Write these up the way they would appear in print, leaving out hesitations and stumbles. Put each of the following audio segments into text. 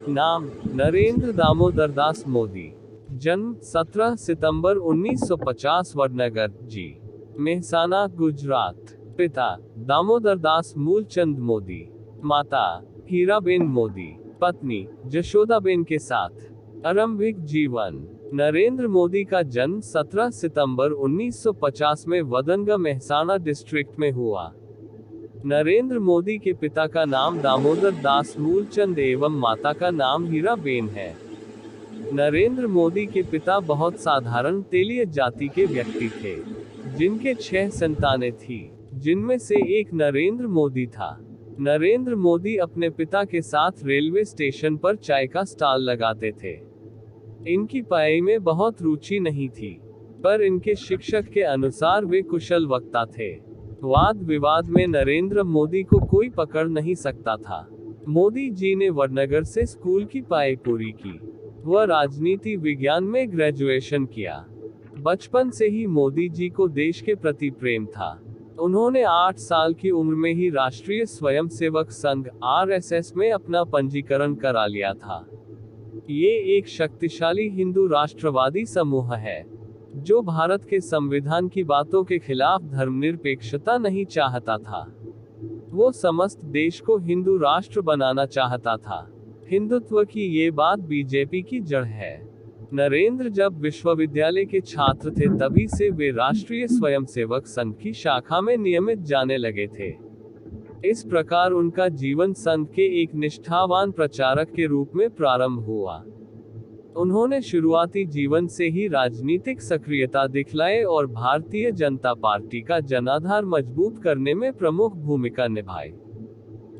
नाम नरेंद्र दामोदर दास मोदी। जन्म 17 सितंबर 1950 वडनगर जी, मेहसाना, गुजरात। पिता दामोदर दास मूलचंद मोदी। माता हीराबेन मोदी। पत्नी जशोदाबेन के साथ। आरंभिक जीवन। नरेंद्र मोदी का जन्म 17 सितंबर 1950 में वडनगर मेहसाना डिस्ट्रिक्ट में हुआ। नरेंद्र मोदी के पिता का नाम दामोदर दास मूलचंद एवं माता का नाम हीराबेन है। नरेंद्र मोदी के पिता बहुत साधारण तेलीय जाति के व्यक्ति थे, जिनके 6 संतानें थी, जिनमें से एक नरेंद्र मोदी था। नरेंद्र मोदी अपने पिता के साथ रेलवे स्टेशन पर चाय का स्टॉल लगाते थे। इनकी पढ़ाई में बहुत रुचि नहीं थी, पर इनके शिक्षक के अनुसार वे कुशल वक्ता थे। वाद विवाद में नरेंद्र मोदी को कोई पकड़ नहीं सकता था। मोदी जी ने वडनगर से स्कूल की पढ़ाई पूरी की। वह राजनीति विज्ञान में ग्रेजुएशन किया। बचपन से ही मोदी जी को देश के प्रति प्रेम था। उन्होंने 8 साल की उम्र में ही राष्ट्रीय स्वयंसेवक संघ (आरएसएस) में अपना पंजीकरण करा लिया था। ये एक शक्तिशाली हिंदू राष्ट्रवादी समूह है, जो भारत के संविधान की बातों के खिलाफ धर्मनिरपेक्षता नहीं चाहता था। वो समस्त देश को हिंदू राष्ट्र बनाना चाहता था। हिंदुत्व की ये बात बीजेपी की जड़ है। नरेंद्र जब विश्वविद्यालय के छात्र थे तभी से वे राष्ट्रीय स्वयंसेवक संघ की शाखा में नियमित जाने लगे थे। इस प्रकार उनका जीवन संघ के एक निष्ठावान प्रचारक के रूप में प्रारंभ हुआ। उन्होंने शुरुआती जीवन से ही राजनीतिक सक्रियता दिखलाई और भारतीय जनता पार्टी का जनाधार मजबूत करने में प्रमुख भूमिका निभाई।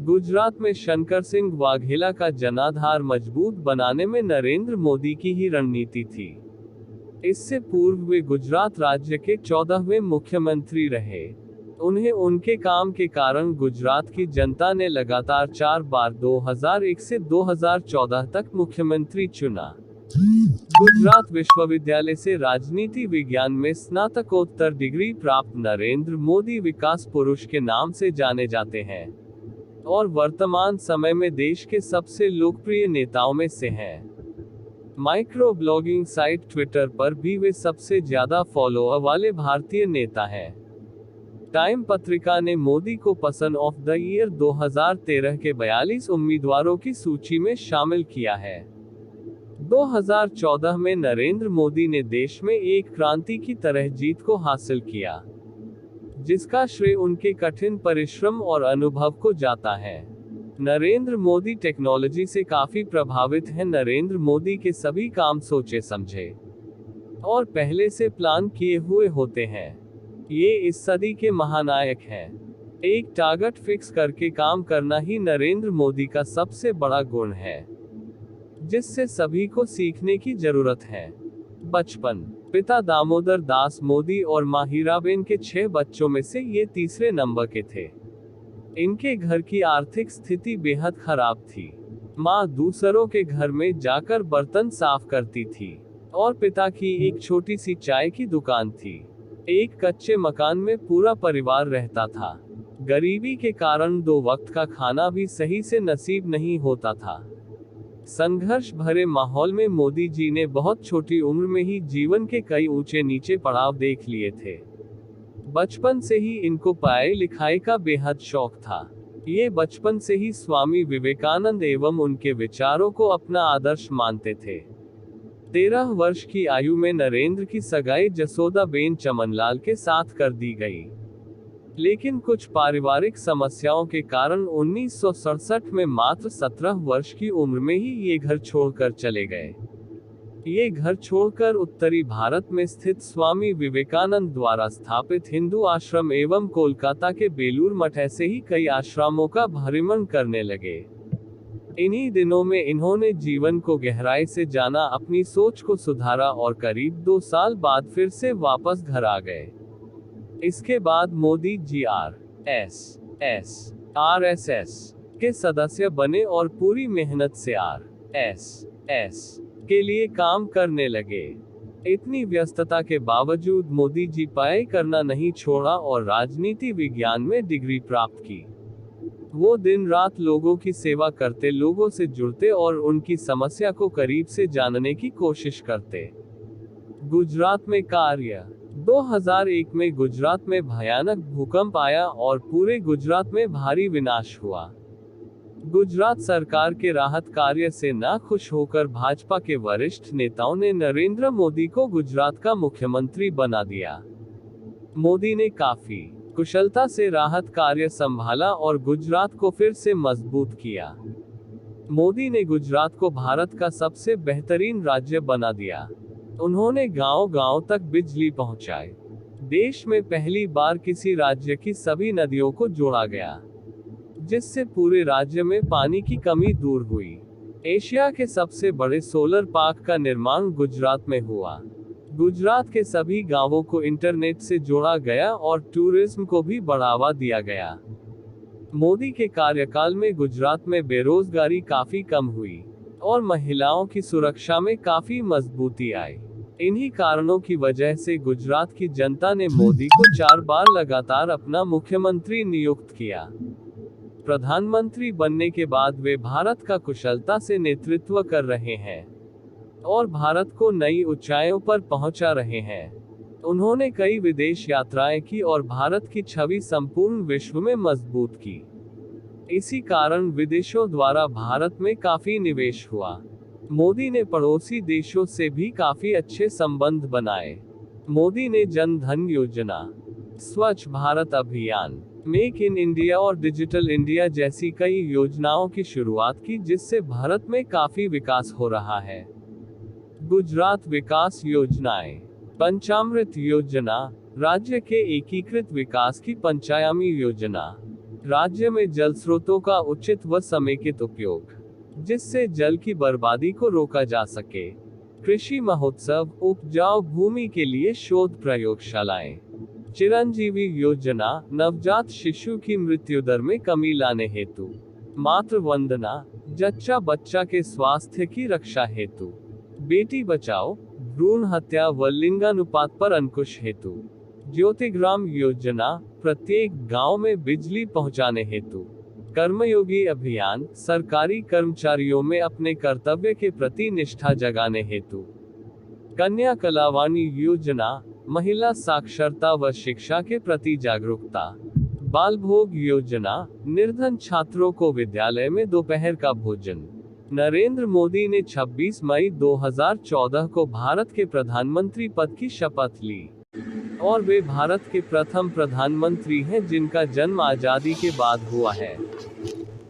गुजरात में शंकर सिंह वाघेला का जनाधार मजबूत बनाने में नरेंद्र मोदी की ही रणनीति थी। इससे पूर्व वे गुजरात राज्य के 14वें मुख्यमंत्री रहे। उन्हें उनके काम के कारण गुजरात की जनता ने लगातार 4 बार 2001 से 2014 तक मुख्यमंत्री चुना। गुजरात विश्वविद्यालय से राजनीति विज्ञान में स्नातकोत्तर डिग्री प्राप्त नरेंद्र मोदी विकास पुरुष के नाम से जाने जाते हैं और वर्तमान समय में देश के सबसे लोकप्रिय नेताओं में से हैं। माइक्रो ब्लॉगिंग साइट ट्विटर पर भी वे सबसे ज्यादा फॉलोअर वाले भारतीय नेता हैं। टाइम पत्रिका ने मोदी को पर्सन ऑफ द ईयर 2013 के 42 उम्मीदवारों की सूची में शामिल किया है। 2014 में नरेंद्र मोदी ने देश में एक क्रांति की तरह जीत को हासिल किया, जिसका श्रेय उनके कठिन परिश्रम और अनुभव को जाता है। नरेंद्र मोदी टेक्नोलॉजी से काफी प्रभावित हैं। नरेंद्र मोदी के सभी काम सोचे समझे और पहले से प्लान किए हुए होते हैं। ये इस सदी के महानायक हैं। एक टारगेट फिक्स करके काम करना ही नरेंद्र मोदी का सबसे बड़ा गुण है, जिससे सभी को सीखने की जरूरत है। बचपन। पिता दामोदर दास मोदी और मां हीराबेन के 6 बच्चों में से ये तीसरे नंबर के थे। इनके घर की आर्थिक स्थिति बेहद खराब थी। मां दूसरों के घर में जाकर बर्तन साफ करती थी और पिता की एक छोटी सी चाय की दुकान थी। एक कच्चे मकान में पूरा परिवार रहता था। गरीबी के कारण 2 वक्त का खाना भी सही से नसीब नहीं होता था। संघर्ष भरे माहौल में मोदी जी ने बहुत छोटी उम्र में ही जीवन के कई ऊंचे नीचे पड़ाव देख लिए थे। बचपन से ही इनको पढ़ाई लिखाई का बेहद शौक था। ये बचपन से ही स्वामी विवेकानंद एवं उनके विचारों को अपना आदर्श मानते थे। 13 वर्ष की आयु में नरेंद्र की सगाई जसोदाबेन चमनलाल के साथ कर दी गई, लेकिन कुछ पारिवारिक समस्याओं के कारण 1967 में मात्र 17 वर्ष की उम्र में ही ये घर छोड़कर चले गए। ये घर छोड़कर उत्तरी भारत में स्थित स्वामी विवेकानंद द्वारा स्थापित हिंदू आश्रम एवं कोलकाता के बेलूर मठ ऐसे ही कई आश्रमों का भ्रमण करने लगे। इन्हीं दिनों में इन्होंने जीवन को गहराई से जाना, अपनी सोच को सुधारा और करीब 2 साल बाद फिर से वापस घर आ गए। इसके बाद मोदी जी आरएसएस के सदस्य बने और पूरी मेहनत से आरएसएस के लिए काम करने लगे। इतनी व्यस्तता के बावजूद मोदी जी पढ़ाई करना नहीं छोड़ा और राजनीति विज्ञान में डिग्री प्राप्त की। वो दिन रात लोगों की सेवा करते, लोगों से जुड़ते और उनकी समस्या को करीब से जानने की कोशिश करते। गुजरात में कार्य। 2001 में गुजरात में भयानक भूकंप आया और पूरे गुजरात में भारी विनाश हुआ। गुजरात सरकार के राहत कार्य से नाखुश होकर भाजपा के वरिष्ठ नेताओं ने नरेंद्र मोदी को गुजरात का मुख्यमंत्री बना दिया। मोदी ने काफी कुशलता से राहत कार्य संभाला और गुजरात को फिर से मजबूत किया। मोदी ने गुजरात को भारत का सबसे बेहतरीन राज्य बना दिया। उन्होंने गांव-गांव तक बिजली पहुंचाई। देश में पहली बार किसी राज्य की सभी नदियों को जोड़ा गया, जिससे पूरे राज्य में पानी की कमी दूर हुई। एशिया के सबसे बड़े सोलर पार्क का निर्माण गुजरात में हुआ। गुजरात के सभी गांवों को इंटरनेट से जोड़ा गया और टूरिज्म को भी बढ़ावा दिया गया। मोदी के कार्यकाल में गुजरात में बेरोजगारी काफी कम हुई और महिलाओं की सुरक्षा में काफी मजबूती आई। इन्हीं कारणों की वजह से गुजरात की जनता ने मोदी को 4 बार लगातार अपना मुख्यमंत्री नियुक्त किया। प्रधानमंत्री बनने के बाद वे भारत का कुशलता से नेतृत्व कर रहे हैं और भारत को नई ऊंचाइयों पर पहुंचा रहे हैं। उन्होंने कई विदेश यात्राएं की और भारत की छवि संपूर्ण विश्व में मजबूत की। इसी कारण विदेशों द्वारा भारत में काफी निवेश हुआ। मोदी ने पड़ोसी देशों से भी काफी अच्छे संबंध बनाए। मोदी ने जन धन योजना, स्वच्छ भारत अभियान, मेक इन इंडिया और डिजिटल इंडिया जैसी कई योजनाओं की शुरुआत की, जिससे भारत में काफी विकास हो रहा है। गुजरात विकास योजनाएं। पंचामृत योजना, राज्य के एकीकृत विकास की पंचायामी योजना। राज्य में जल स्रोतों का उचित व समेकित उपयोग, जिससे जल की बर्बादी को रोका जा सके। कृषि महोत्सव, उपजाऊ भूमि के लिए शोध प्रयोगशालाएं। चिरंजीवी योजना, नवजात शिशु की मृत्यु दर में कमी लाने हेतु। मातृ वंदना, जच्चा बच्चा के स्वास्थ्य की रक्षा हेतु। बेटी बचाओ, भ्रूण हत्या व लिंगानुपात पर अंकुश हेतु। ज्योतिग्राम योजना, प्रत्येक गांव में बिजली पहुंचाने हेतु। कर्मयोगी अभियान, सरकारी कर्मचारियों में अपने कर्तव्य के प्रति निष्ठा जगाने हेतु। कन्या कलावाणी योजना, महिला साक्षरता व शिक्षा के प्रति जागरूकता। बाल भोग योजना, निर्धन छात्रों को विद्यालय में दोपहर का भोजन। नरेंद्र मोदी ने 26 मई 2014 को भारत के प्रधानमंत्री पद की शपथ ली और वे भारत के प्रथम प्रधानमंत्री हैं जिनका जन्म आजादी के बाद हुआ है।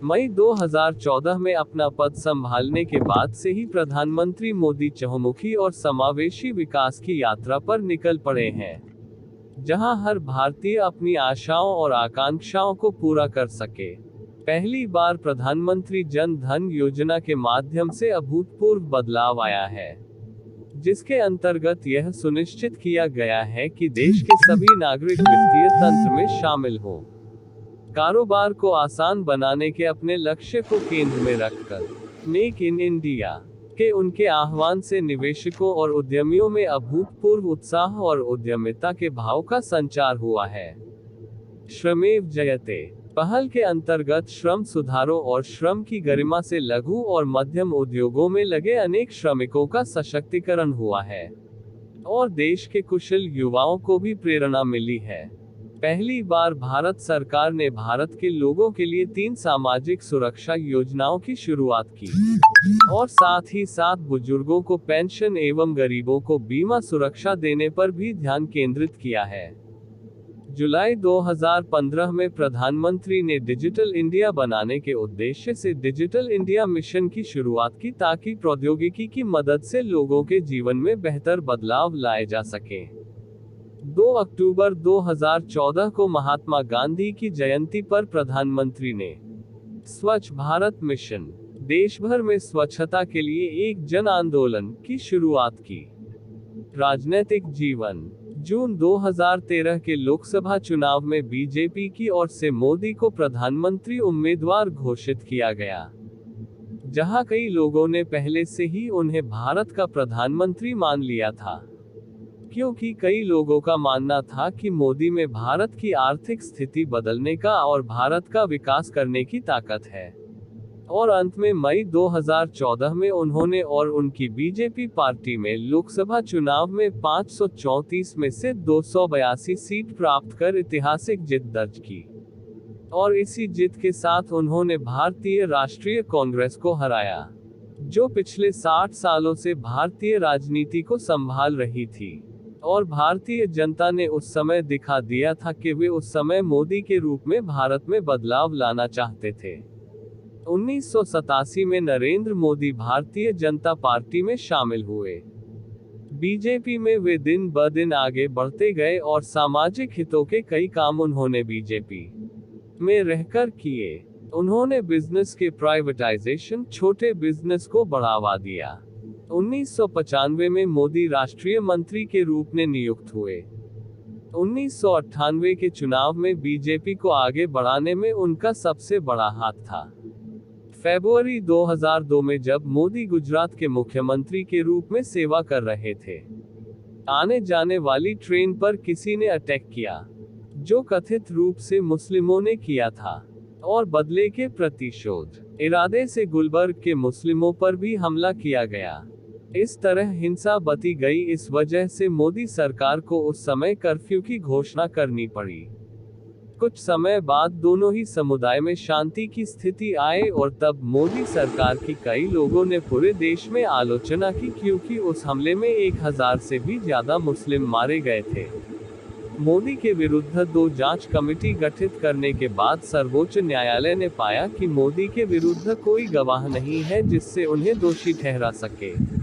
मई 2014 में अपना पद संभालने के बाद से ही प्रधानमंत्री मोदी चहुमुखी और समावेशी विकास की यात्रा पर निकल पड़े हैं, जहां हर भारतीय अपनी आशाओं और आकांक्षाओं को पूरा कर सके। पहली बार प्रधानमंत्री जन धन योजना के माध्यम से अभूतपूर्व बदलाव आया है, जिसके अंतर्गत यह सुनिश्चित किया गया है कि देश के सभी नागरिक वित्तीय तंत्र में शामिल हों। कारोबार को आसान बनाने के अपने लक्ष्य को केंद्र में रखकर मेक इन इंडिया के उनके आह्वान से निवेशकों और उद्यमियों में अभूतपूर्व उत्साह और उद्यमिता के भाव का संचार हुआ है। श्रमेव जयते पहल के अंतर्गत श्रम सुधारों और श्रम की गरिमा से लघु और मध्यम उद्योगों में लगे अनेक श्रमिकों का सशक्तिकरण हुआ है और देश के कुशल युवाओं को भी प्रेरणा मिली है। पहली बार भारत सरकार ने भारत के लोगों के लिए 3 सामाजिक सुरक्षा योजनाओं की शुरुआत की और साथ ही साथ बुजुर्गों को पेंशन एवं गरीबों को बीमा सुरक्षा देने पर भी ध्यान केंद्रित किया है। जुलाई 2015 में प्रधानमंत्री ने डिजिटल इंडिया बनाने के उद्देश्य से डिजिटल इंडिया मिशन की शुरुआत की, ताकि प्रौद्योगिकी की मदद से लोगों के जीवन में बेहतर बदलाव लाए जा सके। 2 अक्टूबर 2014 को महात्मा गांधी की जयंती पर प्रधानमंत्री ने स्वच्छ भारत मिशन, देश भर में स्वच्छता के लिए एक जन आंदोलन की शुरुआत की। राजनीतिक जीवन। जून 2013 के लोकसभा चुनाव में बीजेपी की ओर से मोदी को प्रधानमंत्री उम्मीदवार घोषित किया गया, जहां कई लोगों ने पहले से ही उन्हें भारत का प्रधानमंत्री मान लिया था। क्योंकि कई लोगों का मानना था कि मोदी में भारत की आर्थिक स्थिति बदलने का और भारत का विकास करने की ताकत है। और अंत में मई 2014 में उन्होंने और उनकी बीजेपी पार्टी में लोकसभा चुनाव में 534 में से 282 सीट प्राप्त कर ऐतिहासिक जीत दर्ज की। और इसी जीत के साथ उन्होंने भारतीय राष्ट्रीय कांग्रेस को हराया, जो पिछले 60 सालों से भारतीय राजनीति को संभाल रही थी। और भारतीय जनता ने उस समय दिखा दिया था कि वे उस समय मोदी के रूप में भारत में बदलाव लाना चाहते थे। 1987 में नरेंद्र मोदी भारतीय जनता पार्टी में शामिल हुए। बीजेपी में वे दिन ब दिन आगे बढ़ते गए और सामाजिक हितों के कई काम उन्होंने बीजेपी में रहकर किए। उन्होंने बिजनेस के प्राइवेटाइजेशन, छोटे बिजनेस को बढ़ावा दिया। 1995 में मोदी राष्ट्रीय मंत्री के रूप में नियुक्त हुए। 1998 के चुनाव में बीजेपी को आगे बढ़ाने में उनका सबसे बड़ा हाथ था। फरवरी 2002 में जब मोदी गुजरात के मुख्यमंत्री के रूप में सेवा कर रहे थे, आने जाने वाली ट्रेन पर किसी ने अटैक किया, जो कथित रूप से मुस्लिमों ने किया था, और बदले के प्रतिशोध इरादे से गुलबर्ग के मुस्लिमों पर भी हमला किया गया। इस तरह हिंसा बती गई। इस वजह से मोदी सरकार को उस समय कर्फ्यू की घोषणा करनी पड़ी। कुछ समय बाद दोनों ही समुदाय में शांति की स्थिति आए और तब मोदी सरकार की कई लोगों ने पूरे देश में आलोचना की, क्योंकि उस हमले में 1000 से भी ज्यादा मुस्लिम मारे गए थे। मोदी के विरुद्ध 2 जांच कमेटी गठित करने के बाद सर्वोच्च न्यायालय ने पाया कि मोदी के विरुद्ध कोई गवाह नहीं है जिससे उन्हें दोषी ठहरा सके।